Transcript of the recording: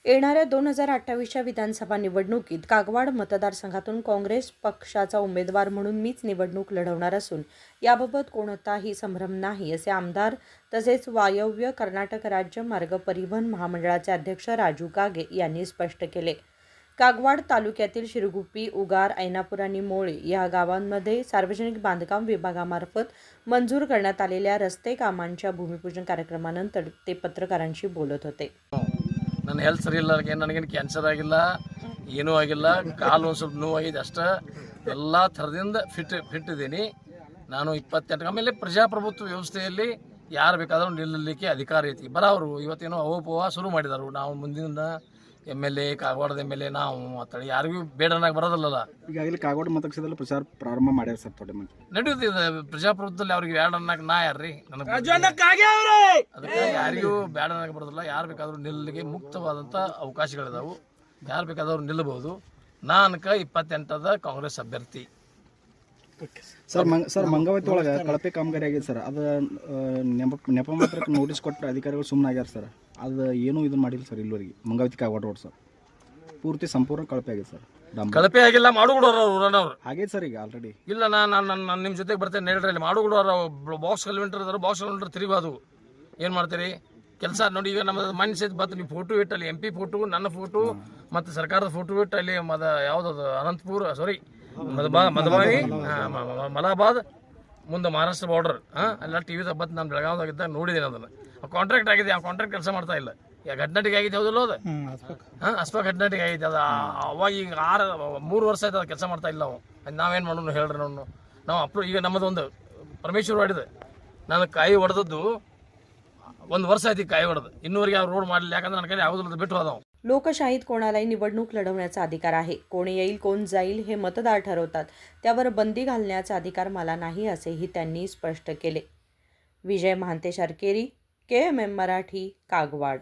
येणाऱ्या 2028च्या विधानसभा निवडणुकीत कागवाड मतदारसंघातून काँग्रेस पक्षाचा उमेदवार म्हणून मीच निवडणूक लढवणार असून याबाबत कोणताही संभ्रम नाही, असे आमदार तसेच वायव्य कर्नाटक राज्य मार्ग परिवहन महामंडळाचे अध्यक्ष राजू कागे यांनी स्पष्ट केले. कागवाड तालुक्यातील शिरगुप्पी, उगार, ऐनापूर आणि मोळे या गावांमध्ये सार्वजनिक बांधकाम विभागामार्फत मंजूर करण्यात आलेल्या रस्ते कामांच्या भूमिपूजन कार्यक्रमानंतर ते पत्रकारांशी बोलत होते. ನನ್ನ ಹೆಲ್ತ್ ಸರಿ ಇಲ್ಲ, ನನಗೇನು ಕ್ಯಾನ್ಸರ್ ಆಗಿಲ್ಲ, ಏನೂ ಆಗಿಲ್ಲ. ಕಾಲು ಒಂದು ಸ್ವಲ್ಪ ನೋವಾಗಿದೆ ಅಷ್ಟೇ. ಎಲ್ಲ ಥರದಿಂದ ಫಿಟ್ ಇದ್ದೀನಿ ನಾನು. 28 ಆಮೇಲೆ ಪ್ರಜಾಪ್ರಭುತ್ವ ವ್ಯವಸ್ಥೆಯಲ್ಲಿ ಯಾರು ಬೇಕಾದರೂ ನಿಲ್ಲಲಿಕ್ಕೆ ಅಧಿಕಾರ ಐತಿ. ಬರೋರು ಇವತ್ತೇನೋ ಅಹೋಪೋಹ ಶುರು ಮಾಡಿದರು. ನಾವು ಮುಂದಿನ MLA, ಕಾಗವಾಡದ MLA ನಾವು ಮಾತಾಡಿ ಯಾರಿಗೂ ಬೇಡನಾಗಿ ಬರೋದಿಲ್ಲಲ್ಲ. ಈಗಾಗಲೇ ಕಾಗವಾಡ ಮತಕ್ಷೇತ್ರದಲ್ಲಿ ಪ್ರಚಾರ ಪ್ರಾರಂಭ ಮಾಡ್ಯಾರ ಸರ್. ತೊಡೆ ನಡೆಯುತ್ತಿದೆ ಪ್ರಜಾಪ್ರಭುತ್ವದಲ್ಲಿ. ಅವ್ರಿಗೆ ಬೇಡನಾಗ ನಾ ಯಾರ್ರಿ? ಅದಕ್ಕೆ ಯಾರಿಗೂ ಬೇಡನಾಗಿ ಬರೋದಿಲ್ಲ. ಯಾರು ಬೇಕಾದರೂ ನಿಲ್ಲಲಿಕ್ಕೆ ಮುಕ್ತವಾದಂಥ ಅವಕಾಶಗಳಿದಾವೆ. ಯಾರು ಬೇಕಾದವ್ರು ನಿಲ್ಲಬಹುದು. ನಾನಕ 28ದ ಕಾಂಗ್ರೆಸ್ ಅಭ್ಯರ್ಥಿ. ಸರ್ ಮಂಗಾವತಿ ಒಳಗೆ ಕಳಪೆ ಕಾಮಗಾರಿ ಆಗಿದೆ ಸರ್. ಅದು ನೆಪ ಮಾತ್ರಕ್ಕೆ ನೋಟಿಸ್ ಕೊಟ್ಟ ಅಧಿಕಾರಿಗಳು ಸುಮ್ಮನೆ ಆಗ್ಯಾರ ಸರ್. ಅದು ಏನೂ ಇದನ್ನು ಮಾಡಿಲ್ಲ ಸರ್ ಇಲ್ಲಿವರೆಗೆ. ಮಂಗಾವತಿ ಕಾಗವಾಡ ರೋಡ್ ಸರ್ ಪೂರ್ತಿ ಸಂಪೂರ್ಣ ಕಳಪೆ ಆಗಿದೆ ಸರ್. ಕಳಪೆ ಆಗಿಲ್ಲ, ಮಾಡುಗುಡೋರು ಹಾಗೇ ಸರ್ ಈಗ ಆಲ್ರೆಡಿ. ಇಲ್ಲ, ನಾನು ನಿಮ್ಮ ಜೊತೆಗೆ ಬರ್ತೇನೆ ಹೇಳ್ರಿ. ಅಲ್ಲಿ ಮಾಡುಗುಡೋರು ಬಾಕ್ಸ್ ಕಿಲೋಮೀಟರ್ ಇದಾರೆ. ಬಾಕ್ಸ್ ಕಿಲೋಮೀಟರ್ ತಿರುಗೋದು ಏನು ಮಾಡ್ತೀರಿ ಕೆಲಸ ನೋಡಿ. ಈಗ ನಮ್ಮದು ಮನೆ ಸೇತು ಬತ್ತು, ನೀವು ಫೋಟೋ ಇಟ್ಟು ಅಲ್ಲಿ MP ಫೋಟೋ, ನನ್ನ ಫೋಟೋ ಮತ್ತು ಸರ್ಕಾರದ ಫೋಟೋ ಇಟ್ಟು ಅಲ್ಲಿ ಯಾವುದದು ಅನಂತಪುರ ಮಧುಬಾನಿ ಮಲಾಬಾದ್ ಮುಂದೆ ಮಹಾರಾಷ್ಟ್ರ ಬಾರ್ಡರ್ ಎಲ್ಲ TV ಬತ್ತು. ನಾನು ಬೆಳಗಾವದಾಗಿದ್ದಾಗ ನೋಡಿದ್ದೀನಿ ಅದನ್ನು. ಕಾಂಟ್ರಾಕ್ಟ್ ಆಗಿದೆ. ಆ ಕಾಂಟ್ರಾಕ್ಟ್ ಕೆಲಸ ಮಾಡ್ತಾ ಇಲ್ಲ. ಈಗ ಘಟನೆಟಿಗೆ ಆಗಿದ್ದು ಹೌದಲ್ಲ ಅದು. ಅಸ್ಪ ಘಟನೆಟಿಗೆ ಆಗೈತೆ ಅದು. ಅವಾಗ ಈಗ 3 ವರ್ಷ ಆಯ್ತು ಅದು ಕೆಲಸ ಮಾಡ್ತಾ ಇಲ್ಲ. ನಾವು ನಾವೇನು ಮಾಡೋಣ ಹೇಳ್ರಿ? ನಾವು ಈಗ ನಮ್ಮದೊಂದು ಪರಮೇಶ್ವರ್ ಹೊಡೆದು ನಾನು ಕಾಯಿ ಹೊಡೆದದ್ದು 1 ವರ್ಷ ಆಯ್ತು. ಕಾಯಿ ಹೊಡೆದು ಇನ್ನೂವರೆಗೆ ಅವ್ರು ರೋಡ್ ಮಾಡಲಿಲ್ಲ. ಯಾಕಂದ್ರೆ ನನ್ನ ಕೈ ಯಾವುದಿಲ್ಲ ಬಿಟ್ಟು ಹೋದವು. लोकशाहीत कोणालाही निवडणूक लढवण्याचा अधिकार आहे. कोण येईल कोण जाईल हे मतदार ठरवतात. त्यावर बंदी घालण्याचा अधिकार मला नाही, असेही त्यांनी स्पष्ट केले. विजय महांते, शर्केरी, KMM मराठी, कागवाड.